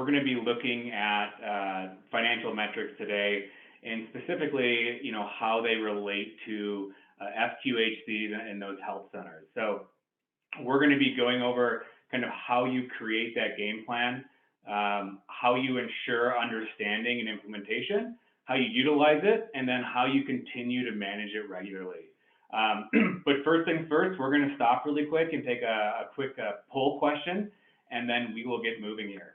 we're going to be looking at financial metrics today, and specifically, how they relate to FQHCs and those health centers. So we're going to be going over kind of how you create that game plan, how you ensure understanding and implementation, how you utilize it, and then how you continue to manage it regularly. But first things first, we're going to stop really quick and take a quick poll question, and then we will get moving here.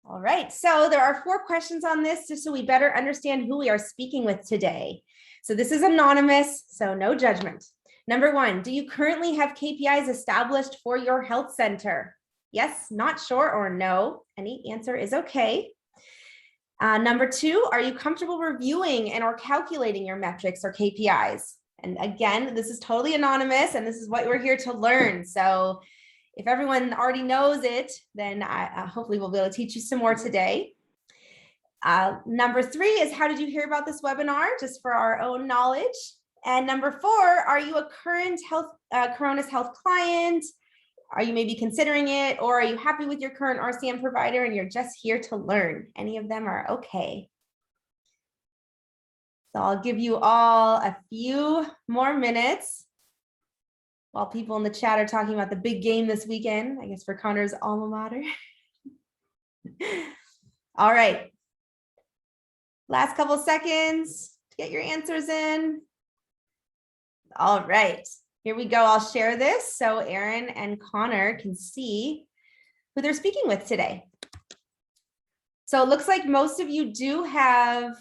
All right, so there are 4 questions on this just so we better understand who we are speaking with today. So this is anonymous, so no judgment. Number 1, do you currently have KPIs established for your health center? Yes, not sure, or no. Any answer is okay. Number 2, are you comfortable reviewing and or calculating your metrics or KPIs? And again, this is totally anonymous, and this is what we're here to learn. So if everyone already knows it, then hopefully we'll be able to teach you some more today. Number 3 is, how did you hear about this webinar? Just for our own knowledge. And number 4, are you a current Coronis Health client? Are you maybe considering it, or are you happy with your current RCM provider and you're just here to learn? Any of them are okay. So I'll give you all a few more minutes while people in the chat are talking about the big game this weekend, I guess for Connor's alma mater. All right. Last couple seconds to get your answers in. All right, here we go. I'll share this so Erin and Connor can see who they're speaking with today. So it looks like most of you do have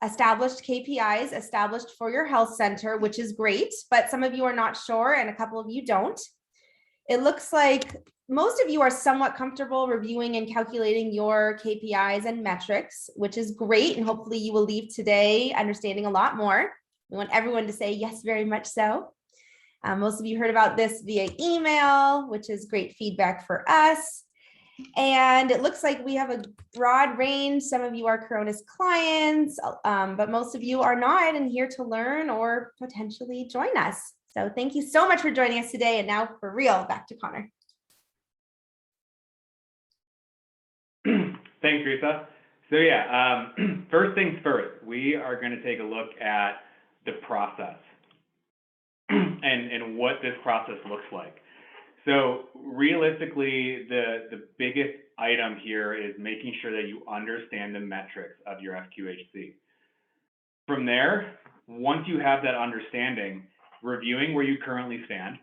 established KPIs established for your health center, which is great, but some of you are not sure and a couple of you don't. It looks like most of you are somewhat comfortable reviewing and calculating your KPIs and metrics, which is great, and hopefully you will leave today understanding a lot more. We want everyone to say yes, very much so. Most of you heard about this via email, which is great feedback for us. And it looks like we have a broad range. Some of you are Coronis clients, but most of you are not and here to learn or potentially join us. So thank you so much for joining us today. And now for real, back to Connor. Thanks, Risa. So yeah, first things first, we are going to take a look at the process and what this process looks like. So realistically, the biggest item here is making sure that you understand the metrics of your FQHC. From there, once you have that understanding, reviewing where you currently stand,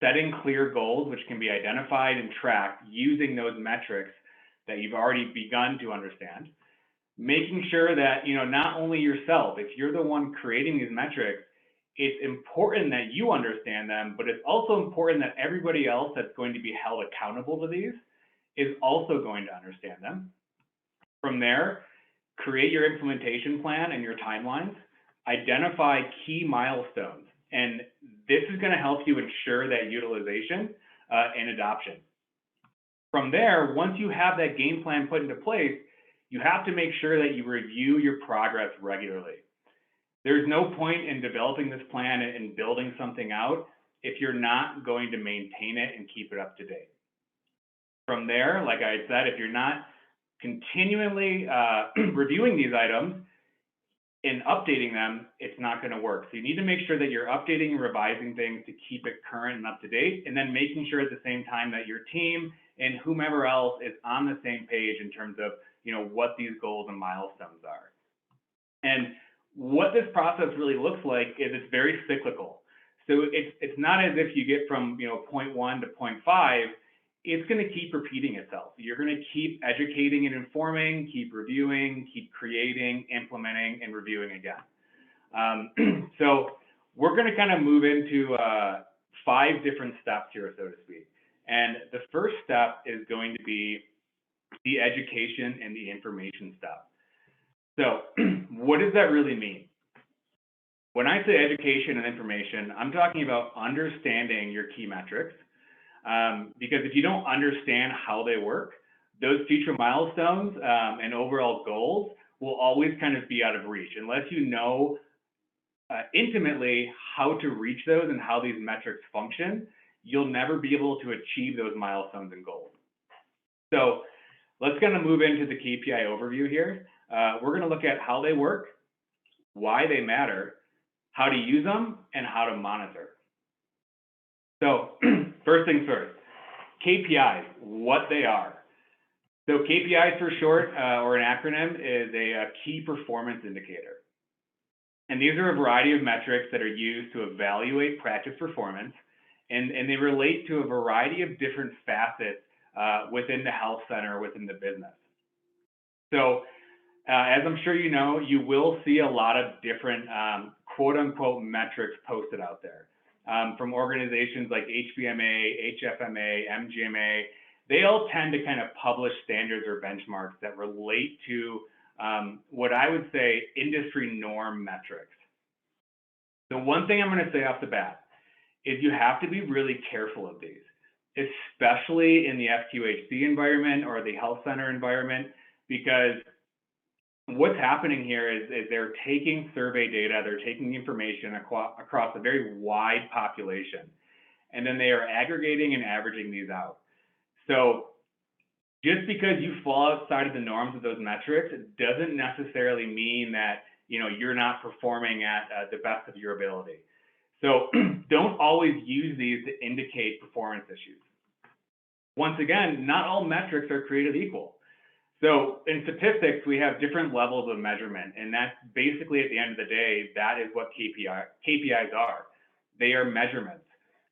setting clear goals, which can be identified and tracked using those metrics that you've already begun to understand, making sure that, not only yourself, if you're the one creating these metrics, it's important that you understand them, but it's also important that everybody else that's going to be held accountable to these is also going to understand them. From there, create your implementation plan and your timelines, identify key milestones, and this is going to help you ensure that utilization and adoption. From there, once you have that game plan put into place, you have to make sure that you review your progress regularly. There's no point in developing this plan and building something out if you're not going to maintain it and keep it up to date. From there, like I said, if you're not continually reviewing these items and updating them, it's not going to work. So you need to make sure that you're updating and revising things to keep it current and up to date, and then making sure at the same time that your team and whomever else is on the same page in terms of what these goals and milestones are. And what this process really looks like is it's very cyclical. So it's not as if you get from point 1 to point 5. It's going to keep repeating itself. You're going to keep educating and informing, keep reviewing, keep creating, implementing, and reviewing again. So we're going to kind of move into 5 different steps here, so to speak. And the first step is going to be the education and the information step. So what does that really mean? When I say education and information, I'm talking about understanding your key metrics. Because if you don't understand how they work, those future milestones and overall goals will always kind of be out of reach unless you know intimately how to reach those and how these metrics function. you'll never be able to achieve those milestones and goals. So let's kind of move into the KPI overview here. We're going to look at how they work, why they matter, how to use them, and how to monitor. So first things first, KPIs, what they are. So KPIs for short, or an acronym, is a key performance indicator. And these are a variety of metrics that are used to evaluate practice performance, and they relate to a variety of different facets within the health center, within the business. So as I'm sure you know, you will see a lot of different quote unquote metrics posted out there from organizations like HBMA, HFMA, MGMA. They all tend to kind of publish standards or benchmarks that relate to what I would say industry norm metrics. The one thing I'm going to say off the bat is you have to be really careful of these, especially in the FQHC environment or the health center environment, because what's happening here is they're taking survey data, they're taking information across a very wide population, and then they are aggregating and averaging these out. So just because you fall outside of the norms of those metrics, it doesn't necessarily mean that you're not performing at the best of your ability. So don't always use these to indicate performance issues. Once again, not all metrics are created equal. So in statistics, we have different levels of measurement, and that's basically at the end of the day, that is what KPIs are. They are measurements,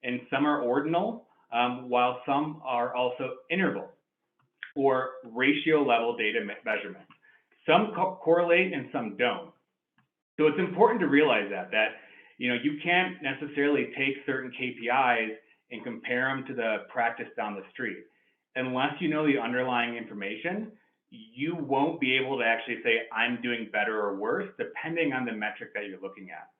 and some are ordinal, while some are also interval or ratio level data measurements. Some correlate and some don't. So it's important to realize that you can't necessarily take certain KPIs and compare them to the practice down the street. Unless you know the underlying information, you won't be able to actually say, I'm doing better or worse, depending on the metric that you're looking at.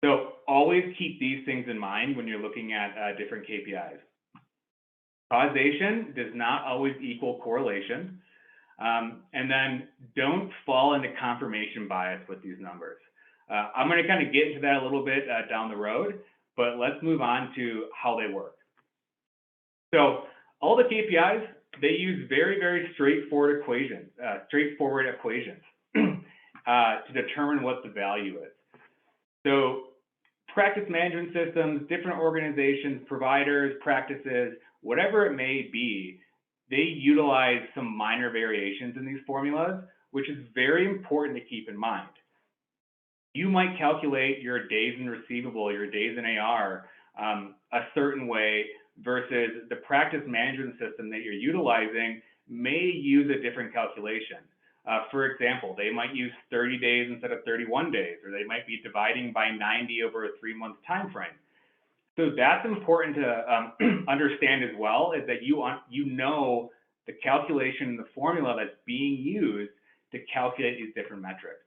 So always keep these things in mind when you're looking at different KPIs. Causation does not always equal correlation. And then don't fall into confirmation bias with these numbers. I'm going to kind of get into that a little bit down the road, but let's move on to how they work. So all the KPIs, they use very, very straightforward equations to determine what the value is. So practice management systems, different organizations, providers, practices, whatever it may be, they utilize some minor variations in these formulas, which is very important to keep in mind. You might calculate your days in receivable, your days in AR a certain way versus the practice management system that you're utilizing may use a different calculation. For example, they might use 30 days instead of 31 days, or they might be dividing by 90 over a 3-month time frame. So that's important to understand as well, is that you know the calculation and the formula that's being used to calculate these different metrics.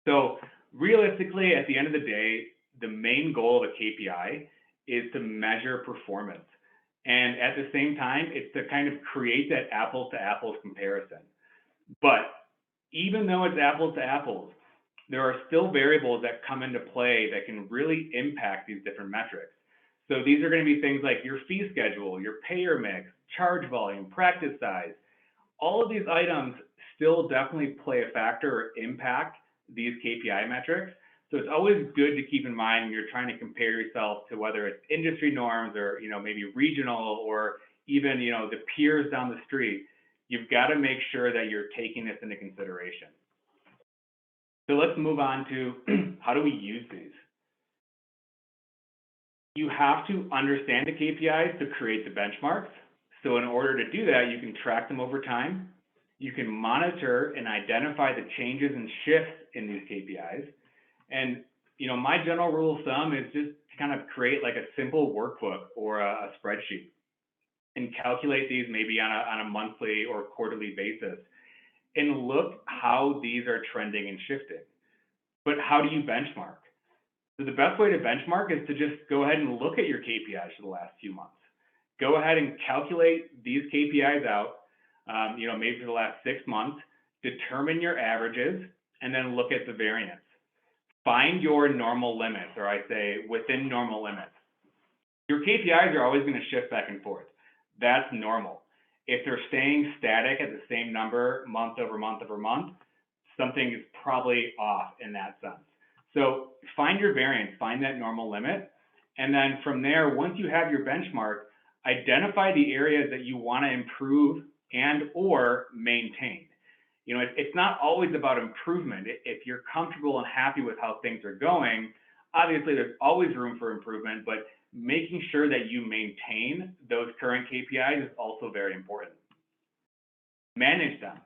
So realistically, at the end of the day, the main goal of a KPI is to measure performance. And at the same time, it's to kind of create that apples to apples comparison. But even though it's apples to apples, there are still variables that come into play that can really impact these different metrics. So these are going to be things like your fee schedule, your payer mix, charge volume, practice size. All of these items still definitely play a factor or impact these KPI metrics. So it's always good to keep in mind when you're trying to compare yourself to whether it's industry norms or maybe regional or even the peers down the street. You've got to make sure that you're taking this into consideration. So let's move on to how do we use these? You have to understand the KPIs to create the benchmarks. So in order to do that, you can track them over time. You can monitor and identify the changes and shifts in these KPIs. And my general rule of thumb is just to kind of create like a simple workbook or a spreadsheet and calculate these maybe on a monthly or quarterly basis and look how these are trending and shifting. But how do you benchmark? So the best way to benchmark is to just go ahead and look at your KPIs for the last few months. Go ahead and calculate these KPIs out, maybe for the last 6 months, determine your averages, and then look at the variance. Find your normal limits, or I say within normal limits. Your KPIs are always going to shift back and forth. That's normal. If they're staying static at the same number month over month over month, something is probably off in that sense. So find your variance, find that normal limit. And then from there, once you have your benchmark, identify the areas that you want to improve and or maintain. You know, it's not always about improvement. If you're comfortable and happy with how things are going, obviously there's always room for improvement, but making sure that you maintain those current KPIs is also very important. Manage them.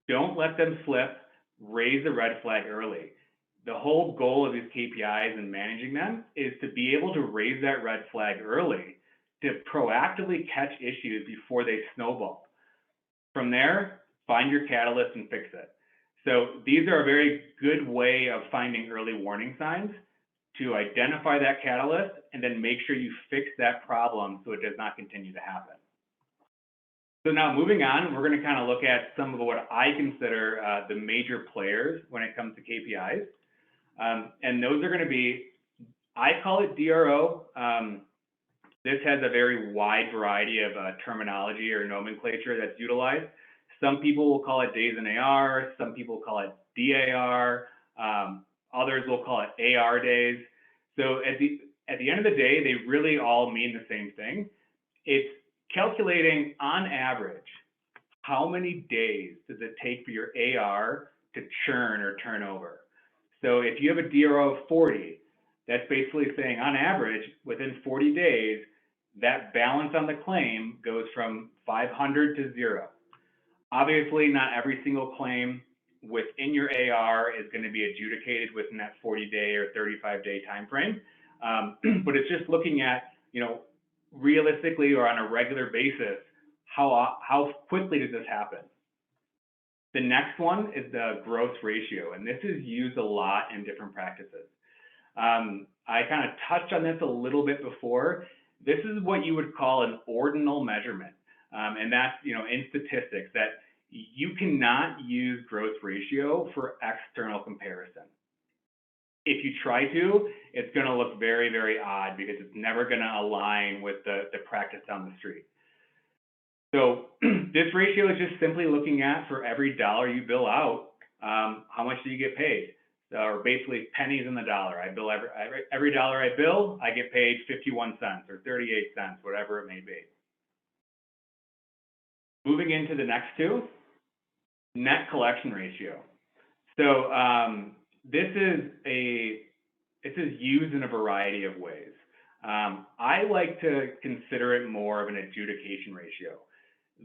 Don't let them slip. Raise the red flag early. The whole goal of these KPIs and managing them is to be able to raise that red flag early to proactively catch issues before they snowball. From there, find your catalyst and fix it. So these are a very good way of finding early warning signs to identify that catalyst and then make sure you fix that problem so it does not continue to happen. So now moving on, we're going to kind of look at some of what I consider the major players when it comes to KPIs. And those are going to be, I call it DRO. This has a very wide variety of terminology or nomenclature that's utilized. Some people will call it days in AR, some people call it DAR, others will call it AR days. So at the end of the day, they really all mean the same thing. It's calculating on average, how many days does it take for your AR to churn or turn over? So if you have a DRO of 40, that's basically saying on average, within 40 days, that balance on the claim goes from 500 to 0. Obviously, not every single claim within your AR is going to be adjudicated within that 40-day or 35-day time frame. But it's just looking at, you know, realistically or on a regular basis, how quickly does this happen? The next one is the gross ratio, and this is used a lot in different practices. I kind of touched on this a little bit before. This is what you would call an ordinal measurement, and that's, you know, in statistics that you cannot use gross ratio for external comparison. If you try to, it's going to look very, very odd because it's never going to align with the practice down the street. So this ratio is just simply looking at, for every dollar you bill out, how much do you get paid? Or basically pennies in the dollar. I bill every dollar I bill, I get paid 51 cents or 38 cents, whatever it may be. Moving into the next two, net collection ratio. So this is used in a variety of ways. I like to consider it more of an adjudication ratio.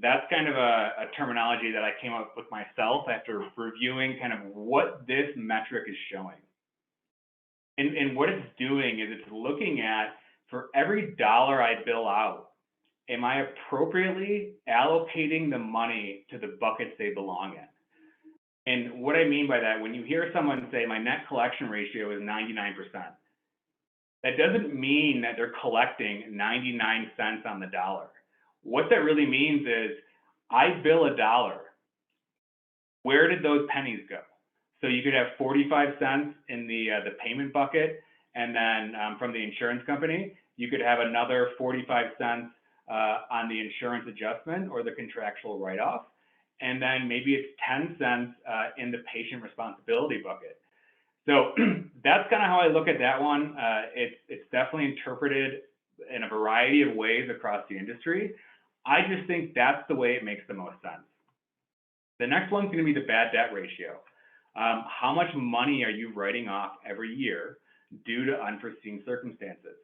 That's kind of a terminology that I came up with myself after reviewing kind of what this metric is showing. And what it's doing is it's looking at, for every dollar I bill out, am I appropriately allocating the money to the buckets they belong in? And what I mean by that, when you hear someone say my net collection ratio is 99%, that doesn't mean that they're collecting 99 cents on the dollar. What that really means is, I bill $1. Where did those pennies go? So you could have 45 cents in the payment bucket, and then from the insurance company, you could have another 45 cents on the insurance adjustment or the contractual write-off, and then maybe it's 10 cents in the patient responsibility bucket. So that's kind of how I look at that one. It's definitely interpreted in a variety of ways across the industry. I just think that's the way it makes the most sense. The next one's going to be the bad debt ratio. How much money are you writing off every year due to unforeseen circumstances?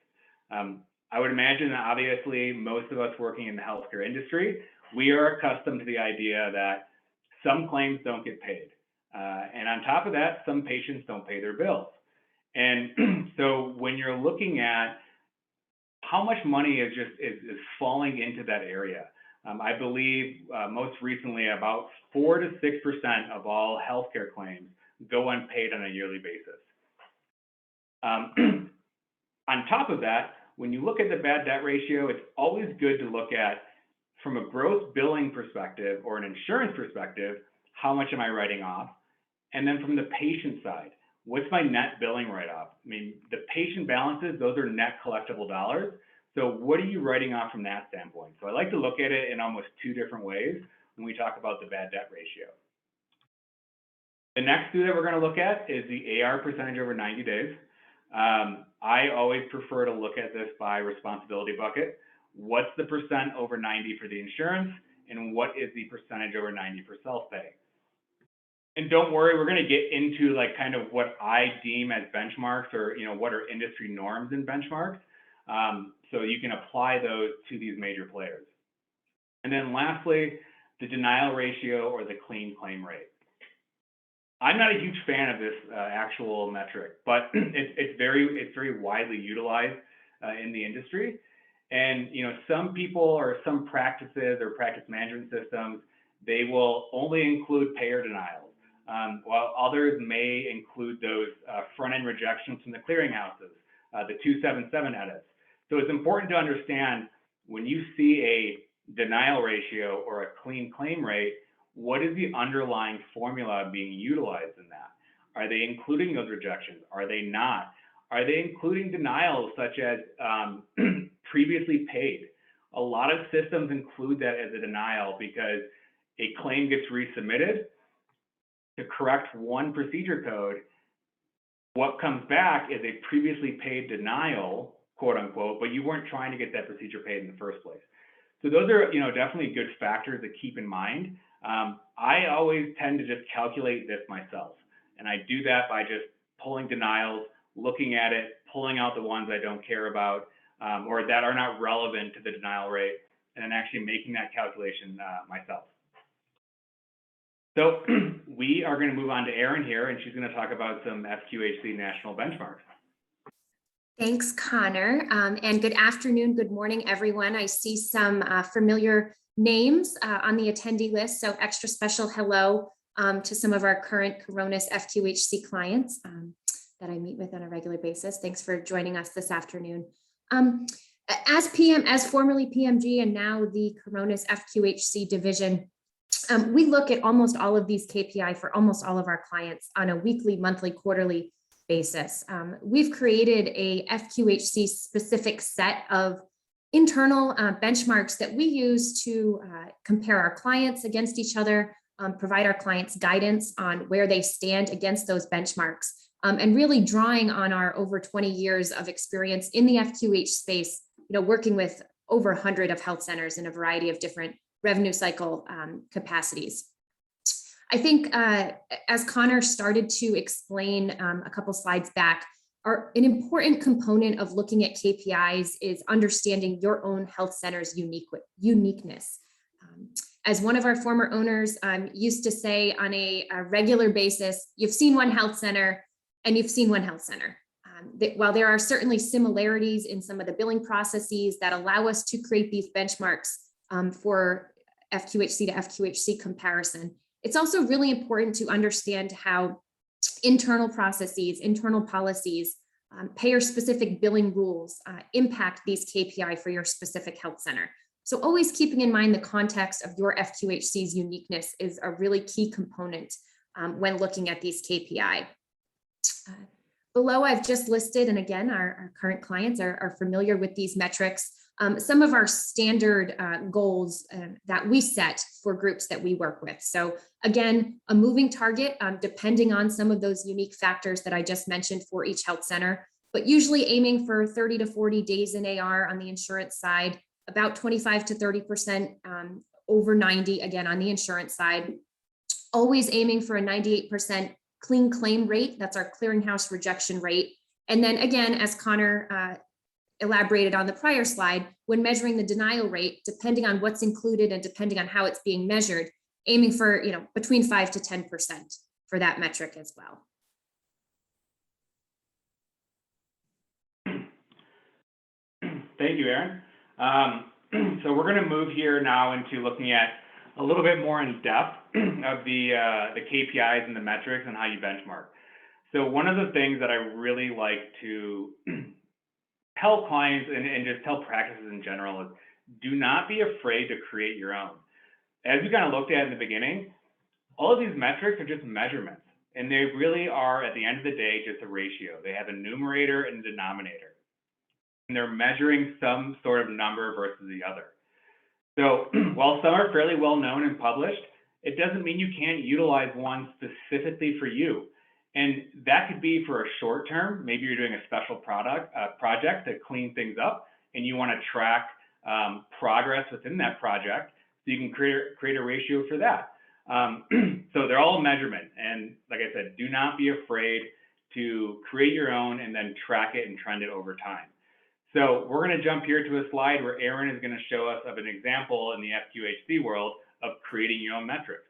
I would imagine that obviously most of us working in the healthcare industry, we are accustomed to the idea that some claims don't get paid. And on top of that, some patients don't pay their bills. And so when you're looking at how much money is falling into that area, I believe most recently about 4 to 6% of all healthcare claims go unpaid on a yearly basis. On top of that, when you look at the bad debt ratio, it's always good to look at, from a gross billing perspective or an insurance perspective, how much am I writing off? And then from the patient side, what's my net billing write-off? I mean, the patient balances, those are net collectible dollars. So what are you writing off from that standpoint? So I like to look at it in almost two different ways when we talk about the bad debt ratio. The next two that we're going to look at is the AR percentage over 90 days. I always prefer to look at this by responsibility bucket. What's the percent over 90 for the insurance, and what is the percentage over 90 for self-pay? And don't worry, we're going to get into like kind of what I deem as benchmarks, or what are industry norms in benchmarks, so you can apply those to these major players. And then lastly, the denial ratio or the clean claim rate. I'm not a huge fan of this actual metric, but it's very widely utilized in the industry. And some people or some practices or practice management systems, they will only include payer denials, while others may include those front-end rejections from the clearinghouses, the 277 edits. So it's important to understand when you see a denial ratio or a clean claim rate, what is the underlying formula being utilized in that? Are they including those rejections? Are they not? Are they including denials such as previously paid? A lot of systems include that as a denial because a claim gets resubmitted to correct one procedure code. What comes back is a previously paid denial, quote unquote, but you weren't trying to get that procedure paid in the first place. So those are definitely good factors to keep in mind. I always tend to just calculate this myself, and I do that by just pulling denials, looking at it, pulling out the ones I don't care about or that are not relevant to the denial rate, and then actually making that calculation myself. So we are going to move on to Erin here, and she's going to talk about some FQHC national benchmarks. Thanks, Connor, and good afternoon, good morning, everyone. I see some familiar names on the attendee list, so extra special hello to some of our current Coronis FQHC clients that I meet with on a regular basis. Thanks for joining us this afternoon. As formerly PMG and now the Coronis FQHC division, we look at almost all of these KPI for almost all of our clients on a weekly, monthly, quarterly basis. We've created a FQHC specific set of internal benchmarks that we use to compare our clients against each other, provide our clients guidance on where they stand against those benchmarks, and really drawing on our over 20 years of experience in the FQH space, working with over 100 of health centers in a variety of different revenue cycle capacities. I think as Connor started to explain a couple slides back, an important component of looking at KPIs is understanding your own health center's uniqueness. As one of our former owners used to say on a regular basis, you've seen one health center and you've seen one health center. While there are certainly similarities in some of the billing processes that allow us to create these benchmarks for FQHC to FQHC comparison, it's also really important to understand how internal processes, internal policies, payer-specific billing rules impact these KPI for your specific health center. So always keeping in mind the context of your FQHC's uniqueness is a really key component when looking at these KPI. Below, I've just listed, and again, our current clients are familiar with these metrics, some of our standard goals that we set for groups that we work with. So again, a moving target, depending on some of those unique factors that I just mentioned for each health center, but usually aiming for 30 to 40 days in AR on the insurance side, about 25 to 30% over 90, again, on the insurance side, always aiming for a 98% clean claim rate. That's our clearinghouse rejection rate. And then again, as Connor elaborated on the prior slide, when measuring the denial rate, depending on what's included and depending on how it's being measured, aiming for between 5 to 10% for that metric as well. Thank you, Erin. So we're going to move here now into looking at a little bit more in depth of the KPIs and the metrics and how you benchmark. So one of the things that I really like to tell clients and just tell practices in general is do not be afraid to create your own. As we kind of looked at in the beginning, all of these metrics are just measurements, and they really are, at the end of the day, just a ratio. They have a numerator and a denominator. and they're measuring some sort of number versus the other. So while some are fairly well known and published, it doesn't mean you can't utilize one specifically for you. And that could be for a short term. Maybe you're doing a special project to clean things up, and you want to track progress within that project, so you can create a ratio for that. So they're all measurement. And like I said, do not be afraid to create your own and then track it and trend it over time. So we're going to jump here to a slide where Erin is going to show us of an example in the FQHC world of creating your own metrics.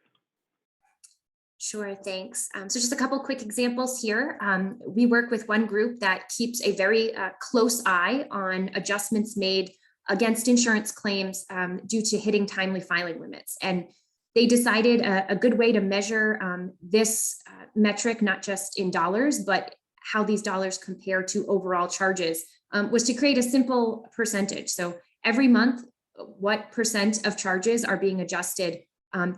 Sure, thanks. So just a couple quick examples here. We work with one group that keeps a very close eye on adjustments made against insurance claims due to hitting timely filing limits. And they decided a good way to measure this metric, not just in dollars, but how these dollars compare to overall charges, was to create a simple percentage. So every month, what percent of charges are being adjusted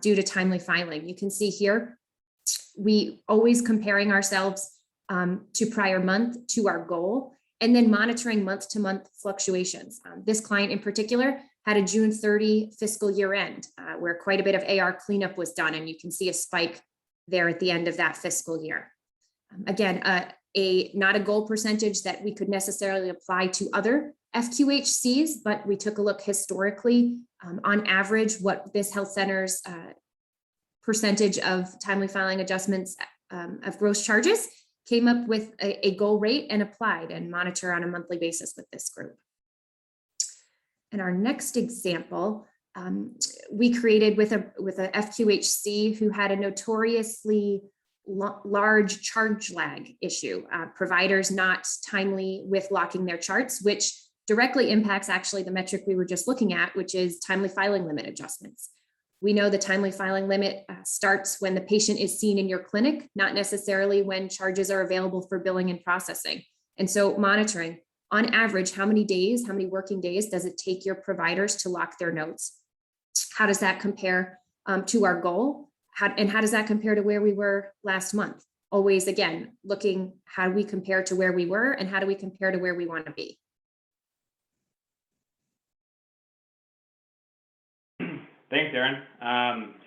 due to timely filing? You can see here, we always comparing ourselves to prior month to our goal, and then monitoring month-to-month fluctuations. This client in particular had a June 30 fiscal year end where quite a bit of AR cleanup was done, and you can see a spike there at the end of that fiscal year. Again, not a goal percentage that we could necessarily apply to other FQHCs, but we took a look historically on average what this health center's percentage of timely filing adjustments of gross charges, came up with a goal rate and applied and monitor on a monthly basis with this group. And our next example, we created with a FQHC who had a notoriously large charge lag issue, providers not timely with locking their charts, which directly impacts actually the metric we were just looking at, which is timely filing limit adjustments. We know the timely filing limit starts when the patient is seen in your clinic, not necessarily when charges are available for billing and processing. And so monitoring, on average, how many working days does it take your providers to lock their notes? How does that compare to our goal? How does that compare to where we were last month? Always, again, looking how do we compare to where we were and how do we compare to where we want to be? Thanks, Erin.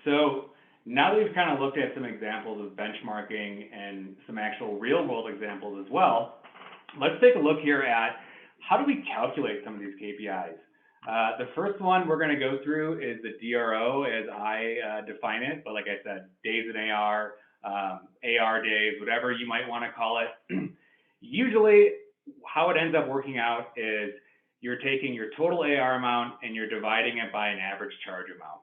So now that we've kind of looked at some examples of benchmarking and some actual real world examples as well, let's take a look here at how do we calculate some of these KPIs. The first one we're going to go through is the DRO as I define it, but like I said, days in AR, AR days, whatever you might want to call it. Usually how it ends up working out is you're taking your total AR amount and you're dividing it by an average charge amount.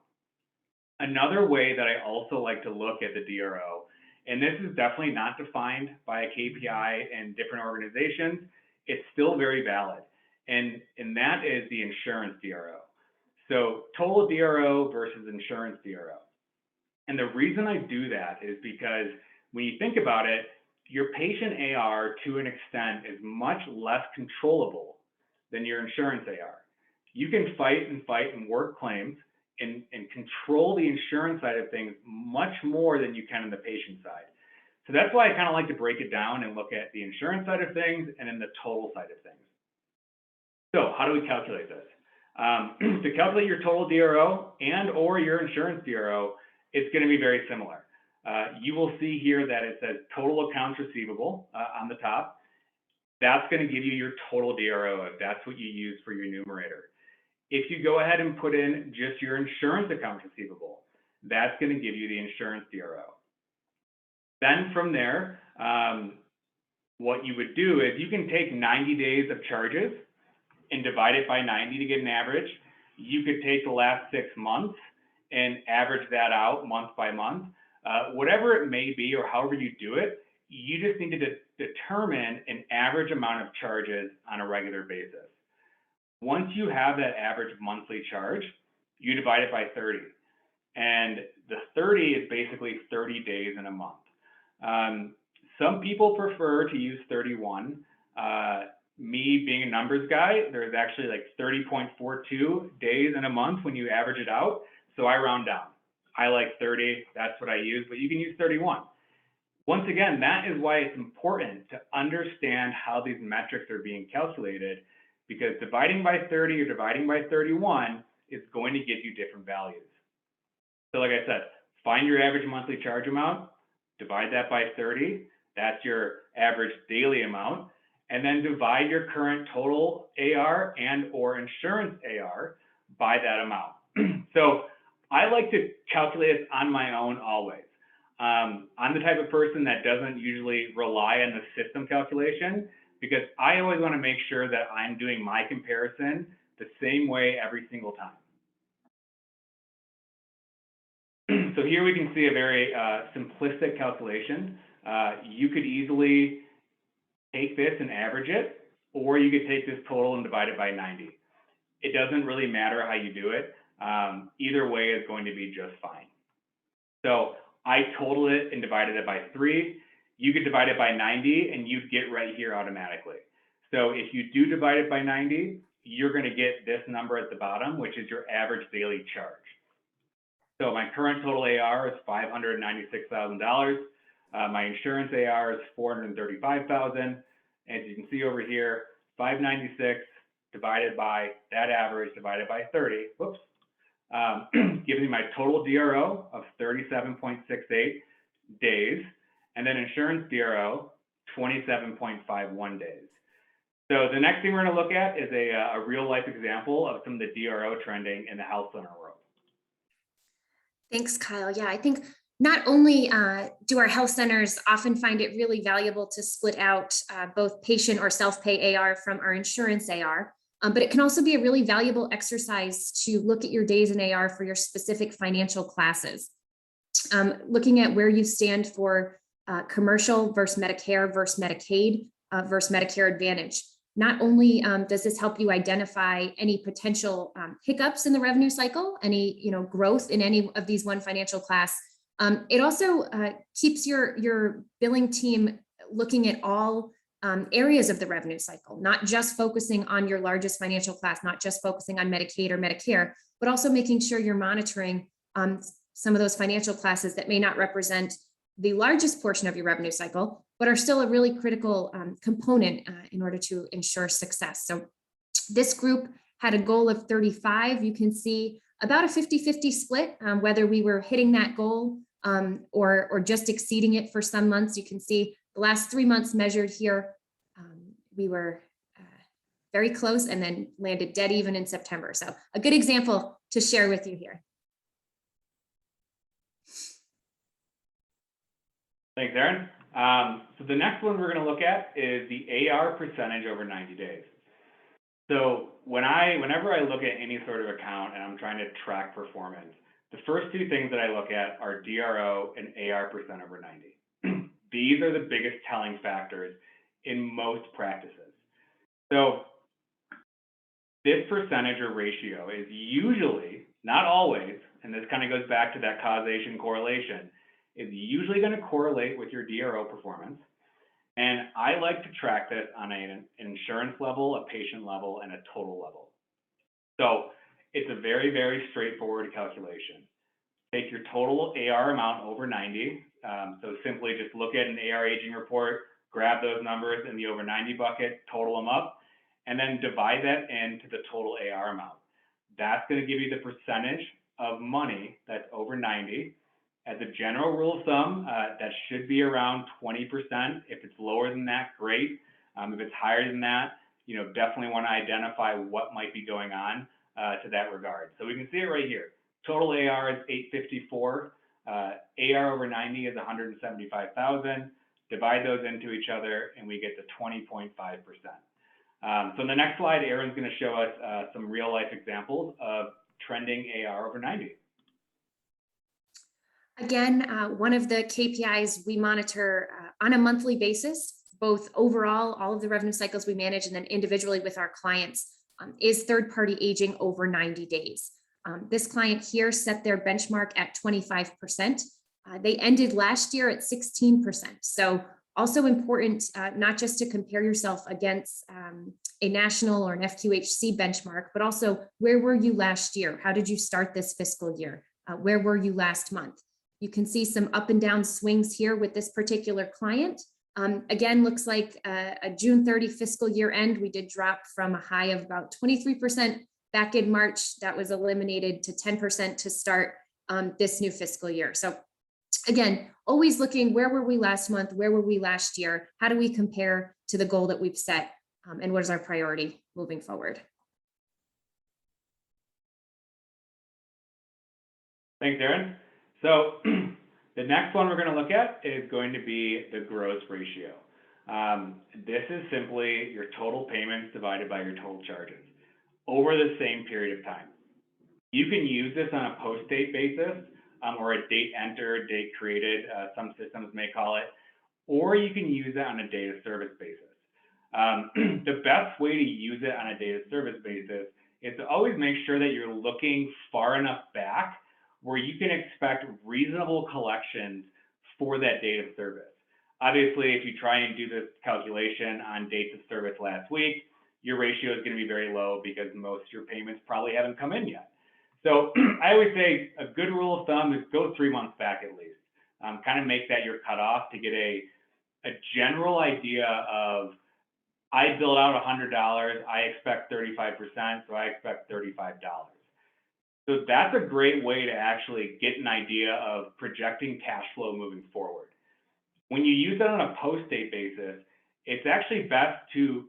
Another way that I also like to look at the DRO, and this is definitely not defined by a KPI in different organizations, it's still very valid. And that is the insurance DRO. So total DRO versus insurance DRO. And the reason I do that is because when you think about it, your patient AR to an extent is much less controllable than your insurance AR. You can fight and work claims and control the insurance side of things much more than you can on the patient side. So that's why I kind of like to break it down and look at the insurance side of things and then the total side of things. So how do we calculate this? To calculate your total DRO and or your insurance DRO, it's going to be very similar. You will see here that it says total accounts receivable on the top. That's going to give you your total DRO if that's what you use for your numerator. If you go ahead and put in just your insurance accounts receivable, that's going to give you the insurance DRO. Then from there, what you would do is you can take 90 days of charges and divide it by 90 to get an average. You could take the last 6 months and average that out month by month. Whatever it may be or however you do it, you just need to determine an average amount of charges on a regular basis. Once you have that average monthly charge, you divide it by 30. And the 30 is basically 30 days in a month. Some people prefer to use 31. Me being a numbers guy, there's actually like 30.42 days in a month when you average it out. So I round down. I like 30, that's what I use, but you can use 31. Once again, that is why it's important to understand how these metrics are being calculated, because dividing by 30 or dividing by 31 is going to give you different values. So like I said, find your average monthly charge amount, divide that by 30, that's your average daily amount, and then divide your current total AR and or insurance AR by that amount. So I like to calculate this on my own always. I'm the type of person that doesn't usually rely on the system calculation because I always want to make sure that I'm doing my comparison the same way every single time. So here we can see a very simplistic calculation. You could easily take this and average it, or you could take this total and divide it by 90. It doesn't really matter how you do it. Either way is going to be just fine. So I totaled it and divided it by 3. You could divide it by 90 and you'd get right here automatically. So if you do divide it by 90, you're going to get this number at the bottom, which is your average daily charge. So my current total AR is $596,000. My insurance AR is $435,000. As you can see over here, 596 divided by that average divided by 30, whoops, gives me my total DRO of 37.68 days, and then insurance DRO, 27.51 days. So the next thing we're going to look at is a real life example of some of the DRO trending in the health center world. Thanks, Kyle. Yeah, I think not only do our health centers often find it really valuable to split out both patient or self-pay AR from our insurance AR, but it can also be a really valuable exercise to look at your days in AR for your specific financial classes. Looking at where you stand for commercial versus Medicare versus Medicaid versus Medicare Advantage. Not only does this help you identify any potential hiccups in the revenue cycle, any growth in any of these one financial class, it also keeps your billing team looking at all areas of the revenue cycle, not just focusing on your largest financial class, not just focusing on Medicaid or Medicare, but also making sure you're monitoring some of those financial classes that may not represent the largest portion of your revenue cycle, but are still a really critical component in order to ensure success. So this group had a goal of 35. You can see about a 50-50 split, whether we were hitting that goal or just exceeding it for some months. You can see the last 3 months measured here, we were very close and then landed dead even in September. So a good example to share with you here. Thanks, Erin. So the next one we're going to look at is the AR percentage over 90 days. So whenever I look at any sort of account and I'm trying to track performance, the first two things that I look at are DRO and AR percent over 90. These are the biggest telling factors in most practices. So this percentage or ratio is usually, not always, and this kind of goes back to that causation correlation, is usually going to correlate with your DRO performance. And I like to track this on an insurance level, a patient level, and a total level. So it's a very, very straightforward calculation. Take your total AR amount over 90. So simply just look at an AR aging report, grab those numbers in the over 90 bucket, total them up, and then divide that into the total AR amount. That's going to give you the percentage of money that's over 90. As a general rule of thumb, that should be around 20%. If it's lower than that, great. If it's higher than that, definitely want to identify what might be going on to that regard. So we can see it right here. Total AR is 854. AR over 90 is 175,000. Divide those into each other, and we get to 20.5%. So in the next slide, Erin's going to show us some real life examples of trending AR over 90. Again, one of the KPIs we monitor on a monthly basis, both overall, all of the revenue cycles we manage, and then individually with our clients, is third-party aging over 90 days. This client here set their benchmark at 25%. They ended last year at 16%. So also important, not just to compare yourself against a national or an FQHC benchmark, but also where were you last year? How did you start this fiscal year? Where were you last month? You can see some up and down swings here with this particular client. Again, looks like a June 30 fiscal year end, we did drop from a high of about 23% back in March. That was eliminated to 10% to start this new fiscal year. So again, always looking, where were we last month? Where were we last year? How do we compare to the goal that we've set? And what is our priority moving forward? Thanks, Erin. So the next one we're going to look at is going to be the gross ratio. This is simply your total payments divided by your total charges over the same period of time. You can use this on a post-date basis or a date entered, date created, some systems may call it, or you can use it on a date of service basis. The best way to use it on a date of service basis is to always make sure that you're looking far enough back where you can expect reasonable collections for that date of service. Obviously, if you try and do this calculation on dates of service last week, your ratio is going to be very low because most of your payments probably haven't come in yet. So I always say a good rule of thumb is go 3 months back at least. Kind of make that your cutoff to get a general idea of, I billed out $100, I expect 35%, so I expect $35. So that's a great way to actually get an idea of projecting cash flow moving forward. When you use that on a post-date basis, it's actually best to,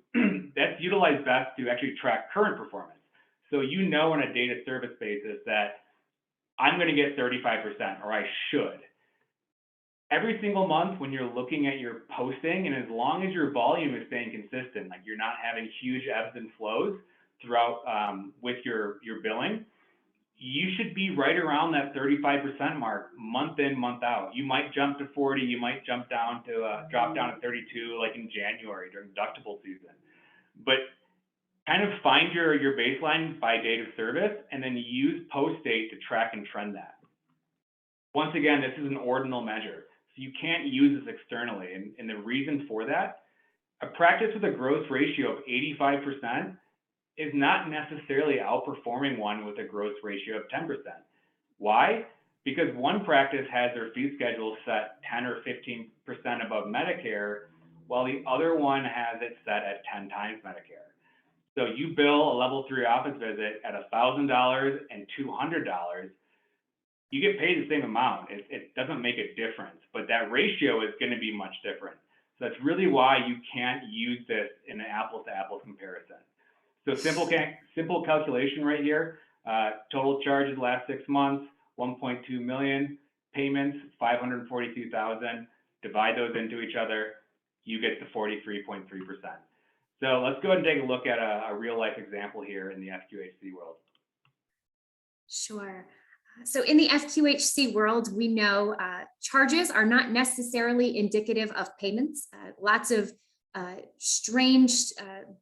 that's utilized best to actually track current performance. So you know on a date of service basis that I'm going to get 35%, or I should. Every single month when you're looking at your posting, and as long as your volume is staying consistent, like you're not having huge ebbs and flows throughout with your billing, you should be right around that 35% mark month in, month out. You might jump to 40, you might jump down to drop down to 32 like in January during deductible season. But kind of find your baseline by date of service and then use post date to track and trend that. Once again, this is an ordinal measure, so you can't use this externally. And the reason for that, a practice with a gross ratio of 85% is not necessarily outperforming one with a gross ratio of 10%. Why? Because one practice has their fee schedule set 10 or 15% above Medicare, while the other one has it set at 10 times Medicare. So you bill a level 3 office visit at $1,000 and $200, you get paid the same amount. It doesn't make a difference, but that ratio is going to be much different. So that's really why you can't use this in an apples to apples comparison. So simple calculation right here. Total charges last 6 months, 1.2 million. Payments, 542,000. Divide those into each other, you get to 43.3%. So let's go ahead and take a look at a real life example here in the FQHC world. Sure. So in the FQHC world, we know charges are not necessarily indicative of payments. Lots of strange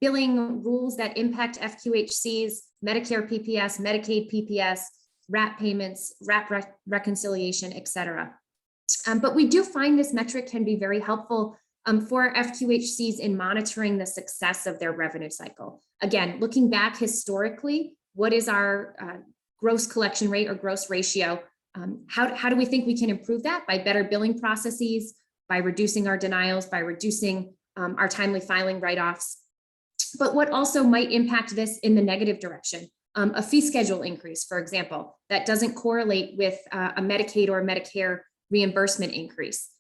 billing rules that impact FQHCs, Medicare PPS, Medicaid PPS, RAP payments, RAP reconciliation, et cetera. But we do find this metric can be very helpful for FQHCs in monitoring the success of their revenue cycle. Again, looking back historically, what is our gross collection rate or gross ratio? How do we think we can improve that? By better billing processes, by reducing our denials, by reducing our timely filing write-offs. But what also might impact this in the negative direction? A fee schedule increase, for example, that doesn't correlate with a Medicaid or Medicare reimbursement increase.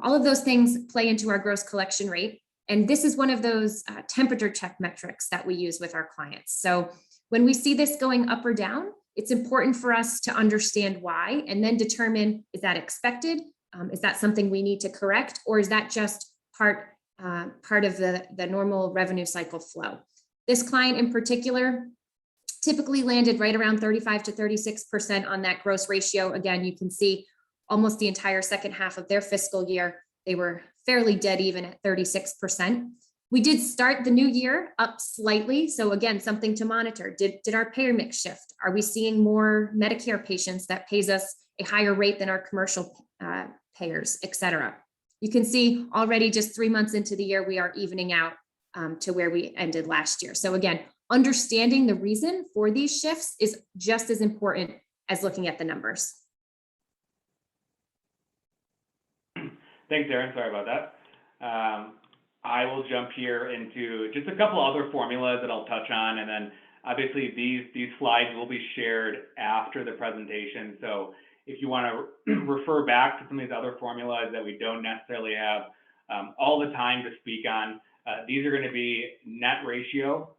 All of those things play into our gross collection rate. And this is one of those temperature check metrics that we use with our clients. So when we see this going up or down, it's important for us to understand why and then determine, is that expected? Is that something we need to correct? Or is that just part of the normal revenue cycle flow? This client in particular typically landed right around 35 to 36% on that gross ratio. Again, you can see almost the entire second half of their fiscal year, they were fairly dead even at 36%. We did start the new year up slightly. So again, something to monitor. Did our payer mix shift? Are we seeing more Medicare patients that pays us a higher rate than our commercial payers, et cetera? You can see already just 3 months into the year, we are evening out to where we ended last year. So again, understanding the reason for these shifts is just as important as looking at the numbers. Thanks, Erin. Sorry about that. I will jump here into just a couple other formulas that I'll touch on, and then obviously these slides will be shared after the presentation. So if you want to refer back to some of these other formulas that we don't necessarily have all the time to speak on, these are going to be net ratio,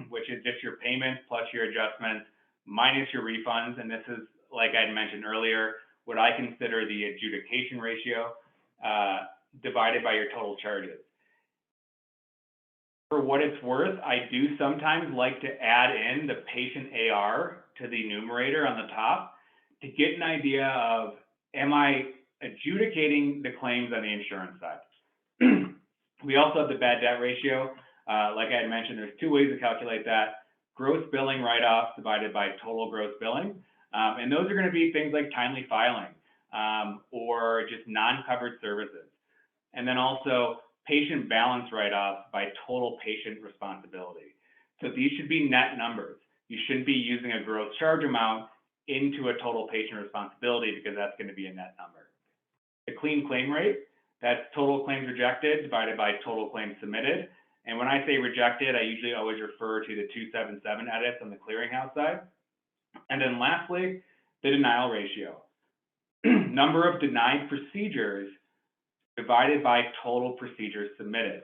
which is just your payments plus your adjustments minus your refunds. And this is, like I mentioned earlier, what I consider the adjudication ratio divided by your total charges. For what it's worth, I do sometimes like to add in the patient AR to the numerator on the top to get an idea of, am I adjudicating the claims on the insurance side? We also have the bad debt ratio. Like I had mentioned, there's two ways to calculate that. Gross billing write-offs divided by total gross billing. And those are going to be things like timely filing or just non-covered services. And then also patient balance write-offs by total patient responsibility. So these should be net numbers. You shouldn't be using a gross charge amount into a total patient responsibility because that's going to be a net number. The clean claim rate, that's total claims rejected divided by total claims submitted. And when I say rejected, I usually always refer to the 277 edits on the clearinghouse side. And then lastly, the denial ratio. Number of denied procedures divided by total procedures submitted.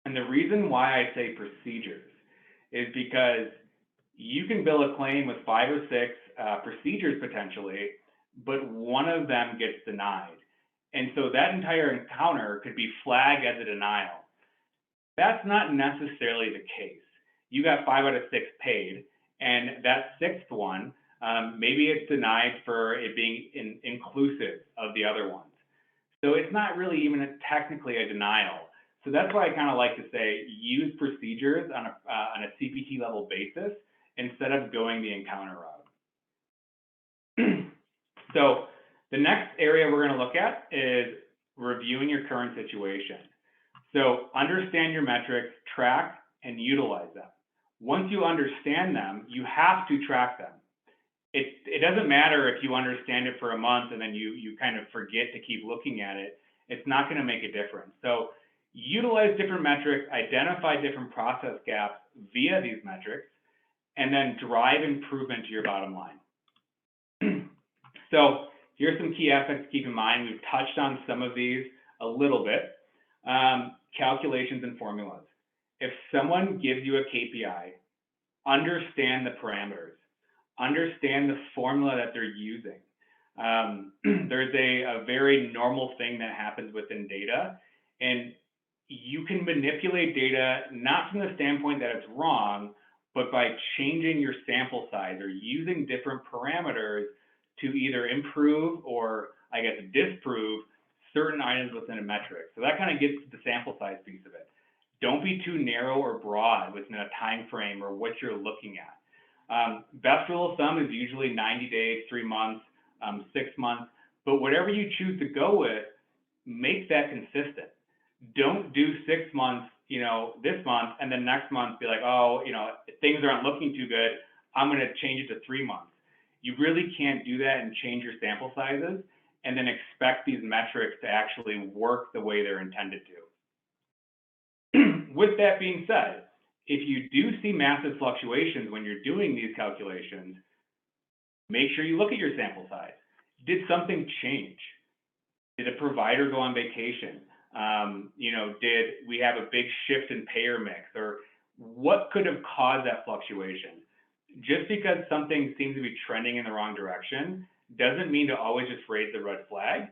And the reason why I say procedures is because you can bill a claim with 5 or 6 procedures potentially, but one of them gets denied. And so that entire encounter could be flagged as a denial. That's not necessarily the case. You got 5 out of 6 paid, and that 6th one, maybe it's denied for it being inclusive of the other ones. So it's not really even technically a denial. So that's why I kind of like to say use procedures on a CPT level basis instead of going the encounter route. So the next area we're going to look at is reviewing your current situation. So understand your metrics, track, and utilize them. Once you understand them, you have to track them. It doesn't matter if you understand it for a month and then you kind of forget to keep looking at it. It's not going to make a difference. So utilize different metrics, identify different process gaps via these metrics, and then drive improvement to your bottom line. So here's some key aspects to keep in mind. We've touched on some of these a little bit. Calculations and formulas. If someone gives you a KPI, understand the parameters. Understand the formula that they're using. There's a very normal thing that happens within data, and you can manipulate data not from the standpoint that it's wrong, but by changing your sample size or using different parameters to either improve or, I guess, disprove certain items within a metric. So that kind of gets to the sample size piece of it. Don't be too narrow or broad within a time frame or what you're looking at. Best rule of thumb is usually 90 days, 3 months, 6 months, but whatever you choose to go with, make that consistent. Don't do 6 months, this month, and then next month be like, oh, things aren't looking too good, I'm going to change it to 3 months. You really can't do that and change your sample sizes and then expect these metrics to actually work the way they're intended to. With that being said, if you do see massive fluctuations when you're doing these calculations, make sure you look at your sample size. Did something change? Did a provider go on vacation? Did we have a big shift in payer mix? Or what could have caused that fluctuation? Just because something seems to be trending in the wrong direction doesn't mean to always just raise the red flag.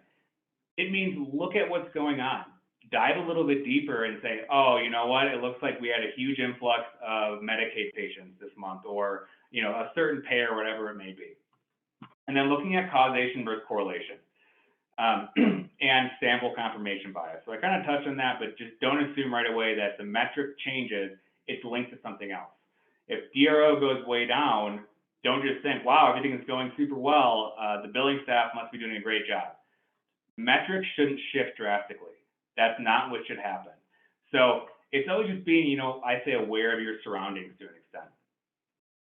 It means look at what's going on. Dive a little bit deeper and say, oh, you know what? It looks like we had a huge influx of Medicaid patients this month, or a certain payer, whatever it may be. And then looking at causation versus correlation and sample confirmation bias. So I kind of touched on that, but just don't assume right away that the metric changes, it's linked to something else. If DRO goes way down, don't just think, wow, everything is going super well. The billing staff must be doing a great job. Metrics shouldn't shift drastically. That's not what should happen. So it's always just being, I say aware of your surroundings to an extent.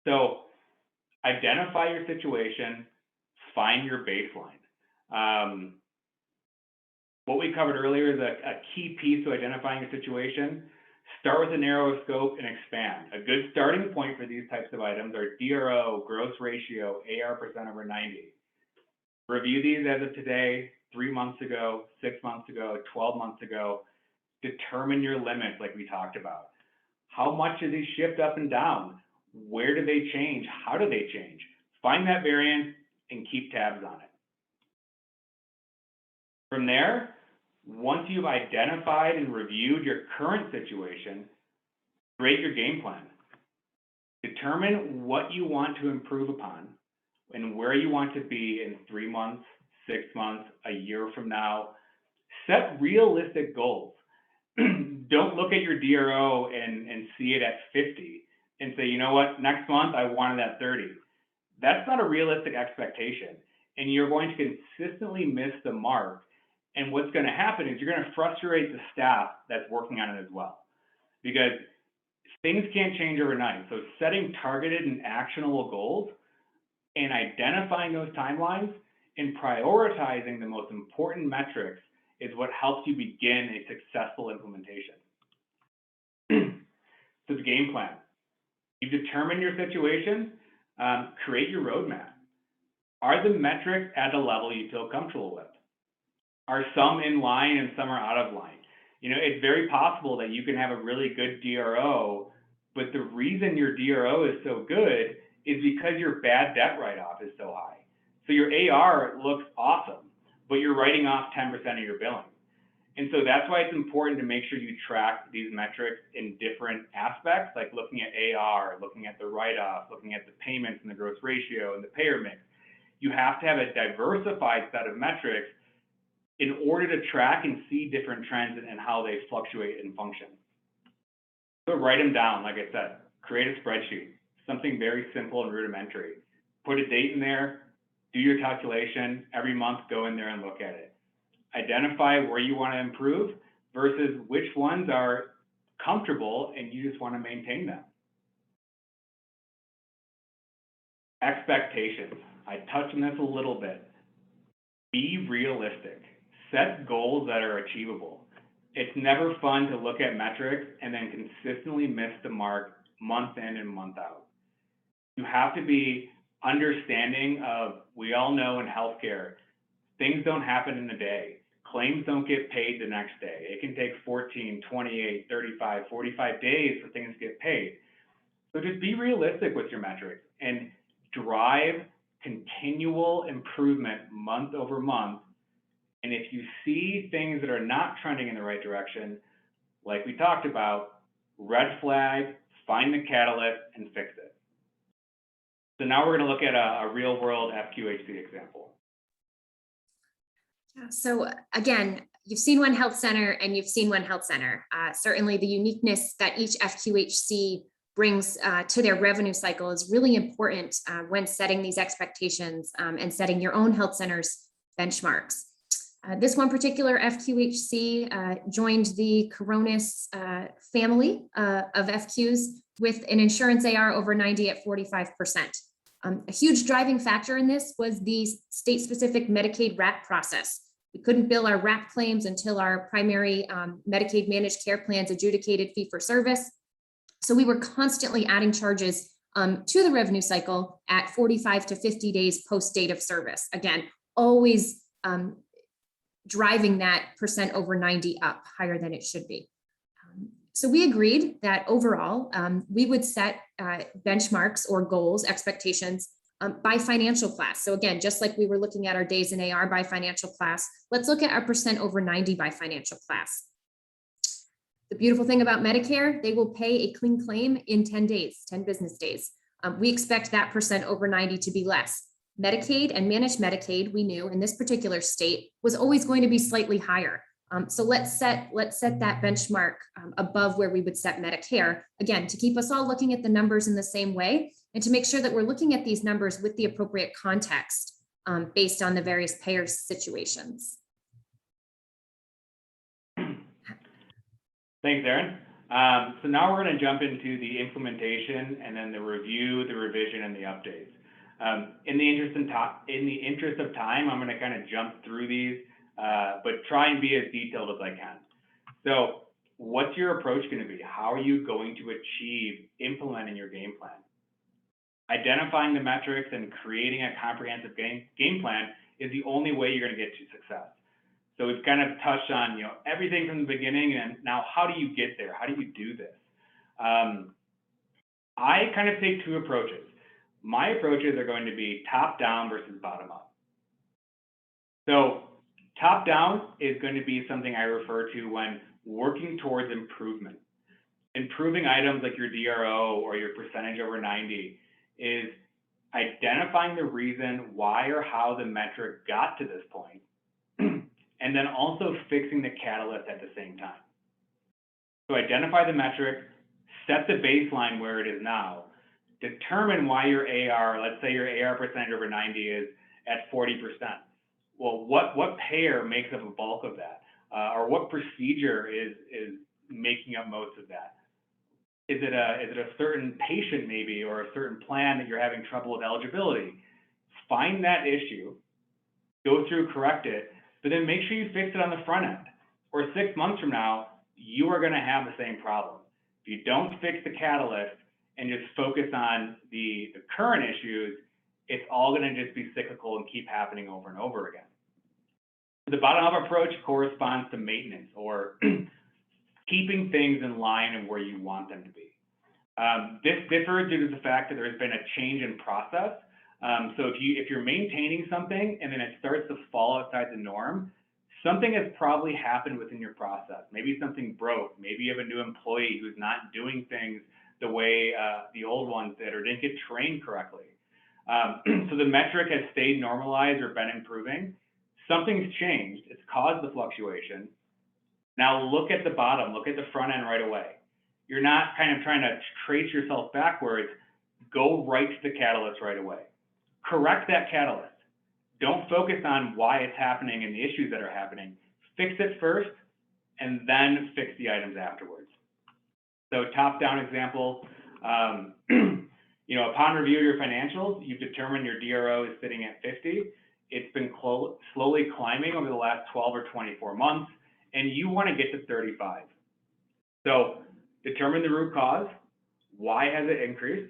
So identify your situation, find your baseline. What we covered earlier is a key piece to identifying a situation. Start with a narrow scope and expand. A good starting point for these types of items are DRO, gross ratio, AR percent over 90. Review these as of today, 3 months ago, 6 months ago, 12 months ago. Determine your limits like we talked about. How much do these shift up and down? Where do they change? How do they change? Find that variance and keep tabs on it. From there, once you've identified and reviewed your current situation, create your game plan. Determine what you want to improve upon and where you want to be in 3 months, 6 months, a year from now. Set realistic goals. Don't look at your DRO and see it at 50 and say, you know what, next month I want it at 30. That's not a realistic expectation, and you're going to consistently miss the mark. And what's going to happen is you're going to frustrate the staff that's working on it as well, because things can't change overnight. So setting targeted and actionable goals and identifying those timelines and prioritizing the most important metrics is what helps you begin a successful implementation. So the game plan. You've determined your situation, create your roadmap. Are the metrics at a level you feel comfortable with? Are some in line and some are out of line? You know, it's very possible that you can have a really good DRO, but the reason your DRO is so good is because your bad debt write-off is so high. So your AR looks awesome, but you're writing off 10% of your billing. And so that's why it's important to make sure you track these metrics in different aspects, like looking at AR, looking at the write-off, looking at the payments and the gross ratio and the payer mix. You have to have a diversified set of metrics in order to track and see different trends and how they fluctuate and function. So write them down, like I said, create a spreadsheet, something very simple and rudimentary. Put a date in there, do your calculation, every month go in there and look at it. Identify where you want to improve versus which ones are comfortable and you just want to maintain them. Expectations. I touched on this a little bit. Be realistic. Set goals that are achievable. It's never fun to look at metrics and then consistently miss the mark month in and month out. You have to be understanding of, we all know in healthcare, things don't happen in a day. Claims don't get paid the next day. It can take 14, 28, 35, 45 days for things to get paid. So just be realistic with your metrics and drive continual improvement month over month. And if you see things that are not trending in the right direction, like we talked about, red flag, find the catalyst and fix it. So now we're going to look at a real world FQHC example. So again, you've seen one health center and you've seen one health center. Certainly the uniqueness that each FQHC brings to their revenue cycle is really important when setting these expectations and setting your own health center's benchmarks. This one particular FQHC joined the Coronis family of FQs with an insurance AR over 90 at 45%. A huge driving factor in this was the state-specific Medicaid RAP process. We couldn't bill our RAP claims until our primary Medicaid managed care plans adjudicated fee-for-service. So we were constantly adding charges to the revenue cycle at 45 to 50 days post-date of service. Again, always driving that percent over 90 up higher than it should be. So we agreed that overall, we would set benchmarks or goals, expectations by financial class. So again, just like we were looking at our days in AR by financial class, let's look at our percent over 90 by financial class. The beautiful thing about Medicare, they will pay a clean claim in 10 days, 10 business days. We expect that percent over 90 to be less. Medicaid and managed Medicaid, we knew in this particular state was always going to be slightly higher. So let's set that benchmark above where we would set Medicare, again, to keep us all looking at the numbers in the same way and to make sure that we're looking at these numbers with the appropriate context based on the various payer situations. Thanks, Erin. So now we're going to jump into the implementation and then the review, the revision, and the updates. In the interest of time, I'm going to kind of jump through these but try and be as detailed as I can. So what's your approach going to be? How are you going to achieve implementing your game plan? Identifying the metrics and creating a comprehensive game plan is the only way you're going to get to success. So we've kind of touched on, everything from the beginning, and now how do you get there? How do you do this? I kind of take two approaches. My approaches are going to be top down versus bottom up. So top down is going to be something I refer to when working towards improvement. Improving items like your DRO or your percentage over 90 is identifying the reason why or how the metric got to this point, and then also fixing the catalyst at the same time. So identify the metric, set the baseline where it is now, determine why your AR, let's say your AR percentage over 90 is at 40%. Well, what payer makes up a bulk of that? Or what procedure is making up most of that? Is it a certain patient maybe, or a certain plan that you're having trouble with eligibility? Find that issue, go through, correct it, but then make sure you fix it on the front end. Or 6 months from now, you are going to have the same problem. If you don't fix the catalyst and just focus on the current issues, it's all going to just be cyclical and keep happening over and over again. The bottom-up approach corresponds to maintenance, or keeping things in line and where you want them to be. This differs due to the fact that there has been a change in process. So if you're maintaining something and then it starts to fall outside the norm, something has probably happened within your process. Maybe something broke. Maybe you have a new employee who's not doing things the way the old ones did, or didn't get trained correctly. So the metric has stayed normalized or been improving. Something's changed. It's caused the fluctuation. Now look at the bottom. Look at the front end right away. You're not kind of trying to trace yourself backwards. Go right to the catalyst right away. Correct that catalyst. Don't focus on why it's happening and the issues that are happening. Fix it first, and then fix the items afterwards. So top-down example, upon review of your financials, you've determined your DRO is sitting at 50. It's been slowly climbing over the last 12 or 24 months, and you want to get to 35. So determine the root cause. Why has it increased?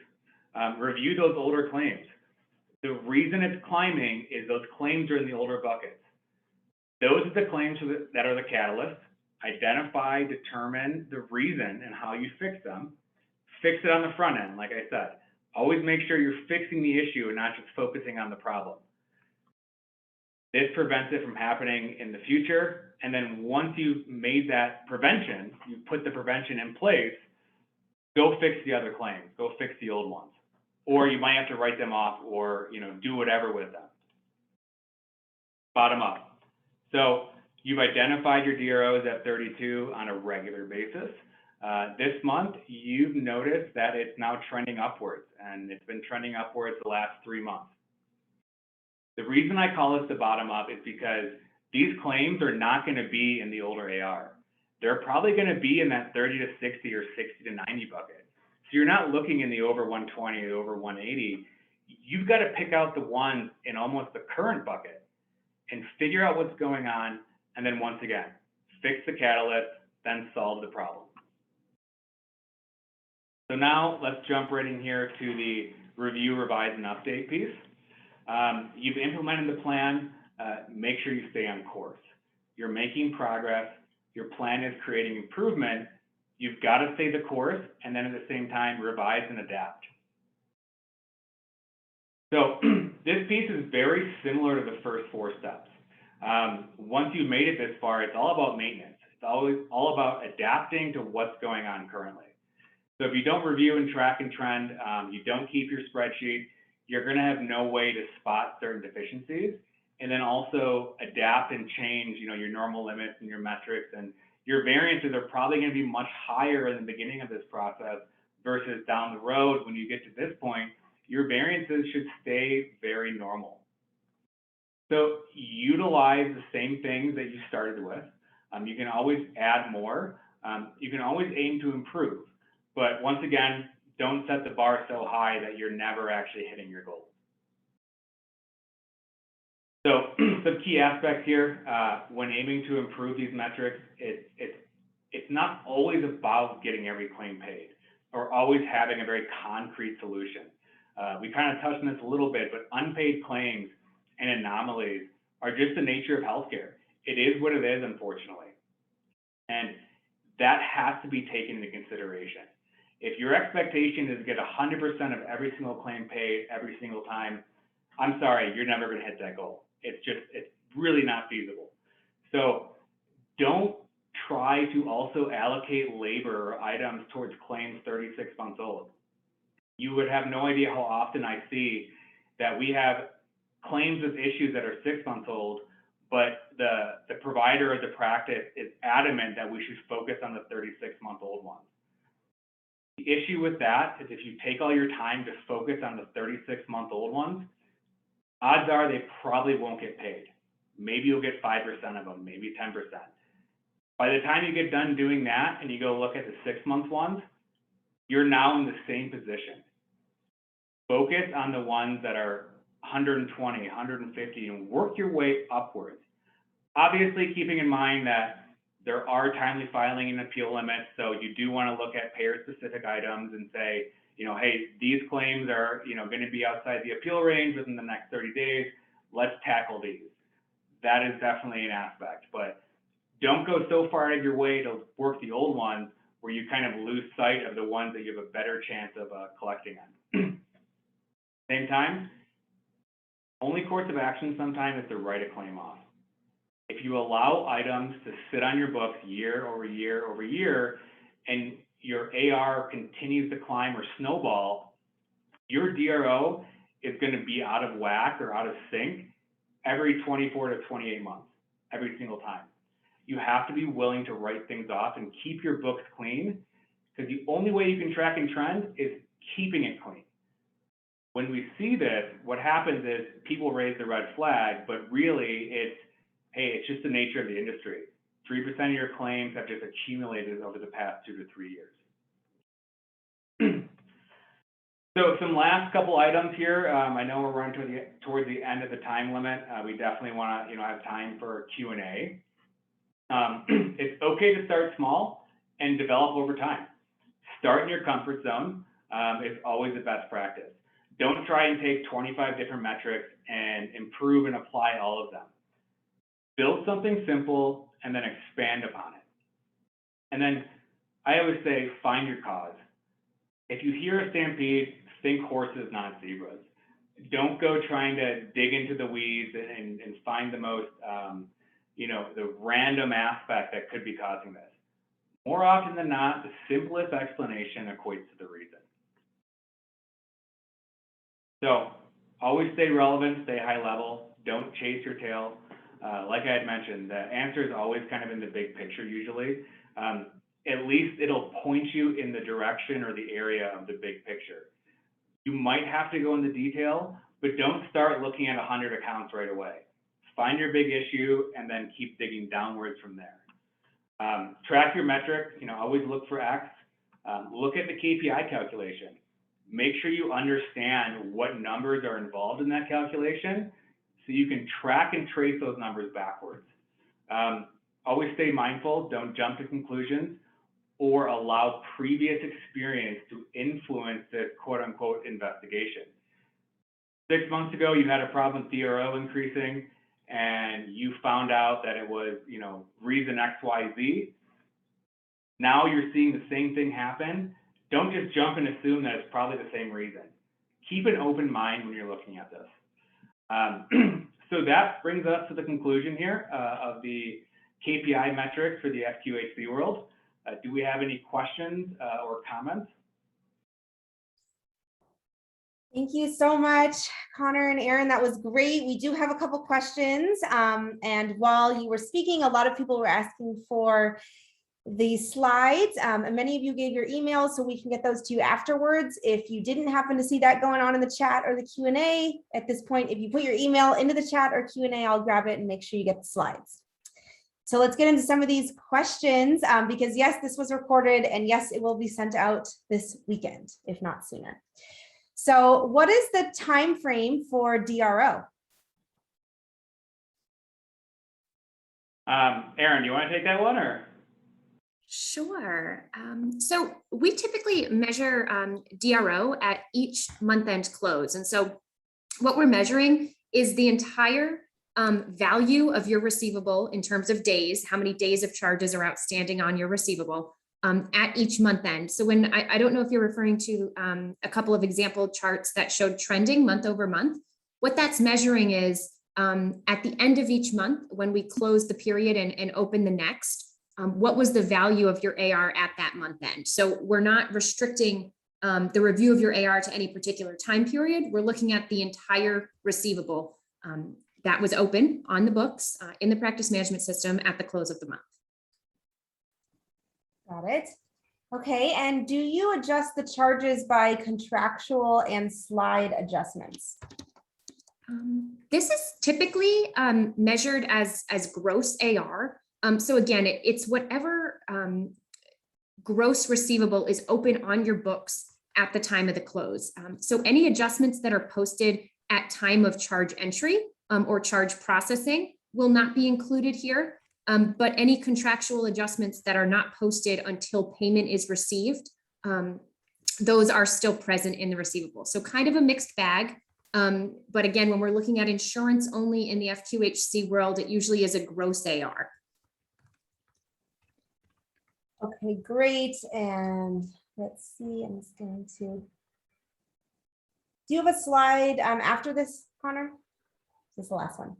Review those older claims. The reason it's climbing is those claims are in the older buckets. Those are the claims that are the catalyst. Identify, determine the reason and how you fix them. Fix it on the front end, like I said. Always make sure you're fixing the issue and not just focusing on the problem. This prevents it from happening in the future. And then once you've made that prevention, you put the prevention in place, go fix the other claims, go fix the old ones. Or you might have to write them off, or do whatever with them. Bottom up. So you've identified your DROs at 32 on a regular basis. This month, you've noticed that it's now trending upwards, and it's been trending upwards the last 3 months. The reason I call this the bottom up is because these claims are not going to be in the older AR. They're probably going to be in that 30 to 60 or 60 to 90 bucket. So you're not looking in the over 120 or over 180. You've got to pick out the ones in almost the current bucket and figure out what's going on. And then once again, fix the catalyst, then solve the problem. So now let's jump right in here to the review, revise, and update piece. You've implemented the plan. Make sure you stay on course. You're making progress. Your plan is creating improvement. You've got to stay the course, and then at the same time, revise and adapt. So this piece is very similar to the first 4 steps. Once you've made it this far, it's all about maintenance. It's always all about adapting to what's going on currently. So if you don't review and track and trend, you don't keep your spreadsheet, you're going to have no way to spot certain deficiencies, and then also adapt and change, your normal limits and your metrics, and your variances are probably going to be much higher in the beginning of this process versus down the road. When you get to this point, your variances should stay very normal. So utilize the same things that you started with. You can always add more. You can always aim to improve. But once again, don't set the bar so high that you're never actually hitting your goals. So some key aspects here, when aiming to improve these metrics, it's not always about getting every claim paid or always having a very concrete solution. We kind of touched on this a little bit, but unpaid claims and anomalies are just the nature of healthcare. It is what it is, unfortunately. And that has to be taken into consideration. If your expectation is to get 100% of every single claim paid every single time, I'm sorry, you're never going to hit that goal. It's really not feasible. So don't try to also allocate labor or items towards claims 36 months old. You would have no idea how often I see that we have claims with issues that are 6 months old, but the provider or the practice is adamant that we should focus on the 36-month-old ones. The issue with that is if you take all your time to focus on the 36-month-old ones, odds are they probably won't get paid. Maybe you'll get 5% of them, maybe 10%. By the time you get done doing that and you go look at the 6-month ones, you're now in the same position. Focus on the ones that are 120, 150, and work your way upwards. Obviously, keeping in mind that there are timely filing and appeal limits, so you do want to look at payer-specific items and say, hey, these claims are, going to be outside the appeal range within the next 30 days. Let's tackle these. That is definitely an aspect, but don't go so far out of your way to work the old ones where you kind of lose sight of the ones that you have a better chance of collecting on. Same time, only course of action sometimes is to write a claim off. If you allow items to sit on your books year over year over year, and your AR continues to climb or snowball, your DRO is going to be out of whack or out of sync every 24 to 28 months, every single time. You have to be willing to write things off and keep your books clean, because the only way you can track and trend is keeping it clean. When we see this, what happens is people raise the red flag, but really it's just the nature of the industry. 3% of your claims have just accumulated over the past 2 to 3 years. So some last couple items here. I know we're running towards the end of the time limit. We definitely want to have time for Q&A. It's okay to start small and develop over time. Start in your comfort zone. It's always the best practice. Don't try and take 25 different metrics and improve and apply all of them. Build something simple and then expand upon it. And then I always say, find your cause. If you hear a stampede, think horses, not zebras. Don't go trying to dig into the weeds and find the most, the random aspect that could be causing this. More often than not, the simplest explanation equates to the reason. So always stay relevant, stay high level, don't chase your tail. Like I had mentioned, the answer is always kind of in the big picture usually. At least it'll point you in the direction or the area of the big picture. You might have to go into detail, but don't start looking at 100 accounts right away. Find your big issue and then keep digging downwards from there. Track your metrics, always look for X. Look at the KPI calculation. Make sure you understand what numbers are involved in that calculation so you can track and trace those numbers backwards. Always stay mindful, don't jump to conclusions or allow previous experience to influence this quote unquote investigation. 6 months ago, you had a problem with DRO increasing and you found out that it was, reason XYZ. Now you're seeing the same thing happen. Don't just jump and assume that it's probably the same reason. Keep an open mind when you're looking at this. So that brings us to the conclusion here of the KPI metrics for the FQHC world. Do we have any questions or comments? Thank you so much, Connor and Erin. That was great. We do have a couple questions. And while you were speaking, a lot of people were asking for the slides, and many of you gave your emails, so we can get those to you afterwards. If you didn't happen to see that going on in the chat or the Q&A at this point, if you put your email into the chat or Q&A, I'll grab it and make sure you get the slides. So let's get into some of these questions, because yes, this was recorded and yes, it will be sent out this weekend, if not sooner. So what is the time frame for DRO? Erin, do you want to take that one or? Sure. So we typically measure DRO at each month-end close. And so what we're measuring is the entire value of your receivable in terms of days, how many days of charges are outstanding on your receivable at each month end. So when I don't know if you're referring to a couple of example charts that showed trending month over month, what that's measuring is at the end of each month, when we close the period and open the next, what was the value of your AR at that month end? So we're not restricting the review of your AR to any particular time period. We're looking at the entire receivable that was open on the books in the practice management system at the close of the month. Got it. Okay, and do you adjust the charges by contractual and slide adjustments? This is typically measured as gross AR. So again, it's whatever gross receivable is open on your books at the time of the close. So any adjustments that are posted at time of charge entry or charge processing will not be included here. But any contractual adjustments that are not posted until payment is received, those are still present in the receivable. So kind of a mixed bag. But again, when we're looking at insurance only in the FQHC world, it usually is a gross AR. Okay, great. And let's see, I'm just going to, do you have a slide after this, Connor? This is the last one.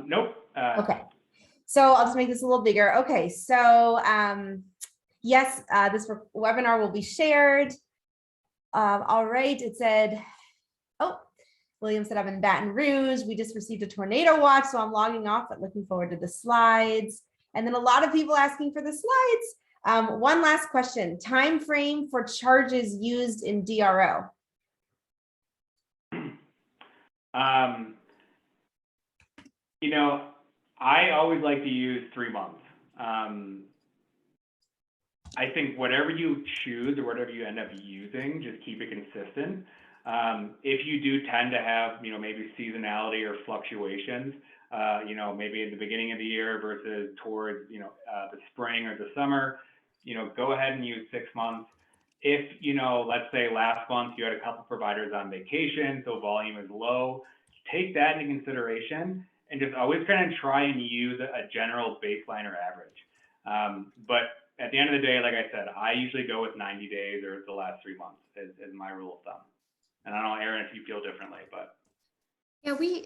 Nope. Okay, so I'll just make this a little bigger. Okay, so yes, this webinar will be shared. All right, it said, oh, William said I'm in Baton Rouge. We just received a tornado watch, so I'm logging off, but looking forward to the slides. And then a lot of people asking for the slides. One last question, time frame for charges used in DRO. You know, I always like to use 3 months. I think whatever you choose or whatever you end up using, just keep it consistent. If you do tend to have, you know, maybe seasonality or fluctuations, you know, maybe at the beginning of the year versus towards, you know, the spring or the summer, you know, go ahead and use 6 months. If, you know, let's say last month you had a couple providers on vacation, so volume is low, take that into consideration and just always kind of try and use a general baseline or average. But at the end of the day, like I said, I usually go with 90 days or the last 3 months as my rule of thumb. And I don't know, Erin, if you feel differently, but. Yeah,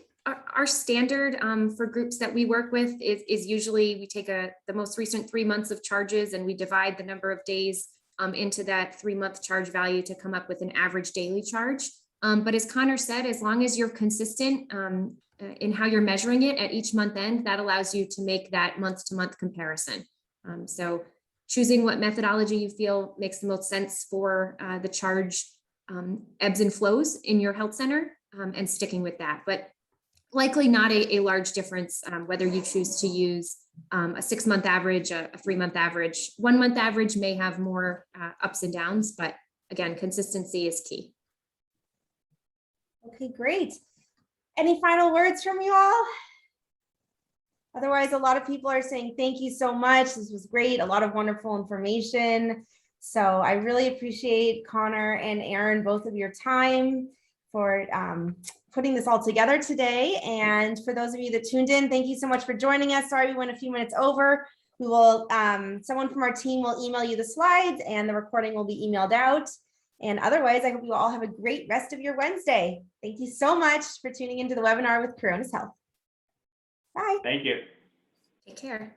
our standard for groups that we work with is usually we take the most recent 3 months of charges and we divide the number of days into that 3-month charge value to come up with an average daily charge. But as Connor said, as long as you're consistent in how you're measuring it at each month end, that allows you to make that month-to-month comparison. So choosing what methodology you feel makes the most sense for the charge ebbs and flows in your health center and sticking with that. But likely not a large difference whether you choose to use a 6-month average, a 3-month average. 1 month average may have more ups and downs, but again, consistency is key. Okay, great. Any final words from you all? Otherwise, a lot of people are saying thank you so much. This was great. A lot of wonderful information. So I really appreciate Connor and Erin, both of your time for putting this all together today. And for those of you that tuned in, thank you so much for joining us. Sorry, we went a few minutes over. We will, someone from our team will email you the slides and the recording will be emailed out. And otherwise, I hope you all have a great rest of your Wednesday. Thank you so much for tuning into the webinar with Coronis Health. Bye. Thank you. Take care.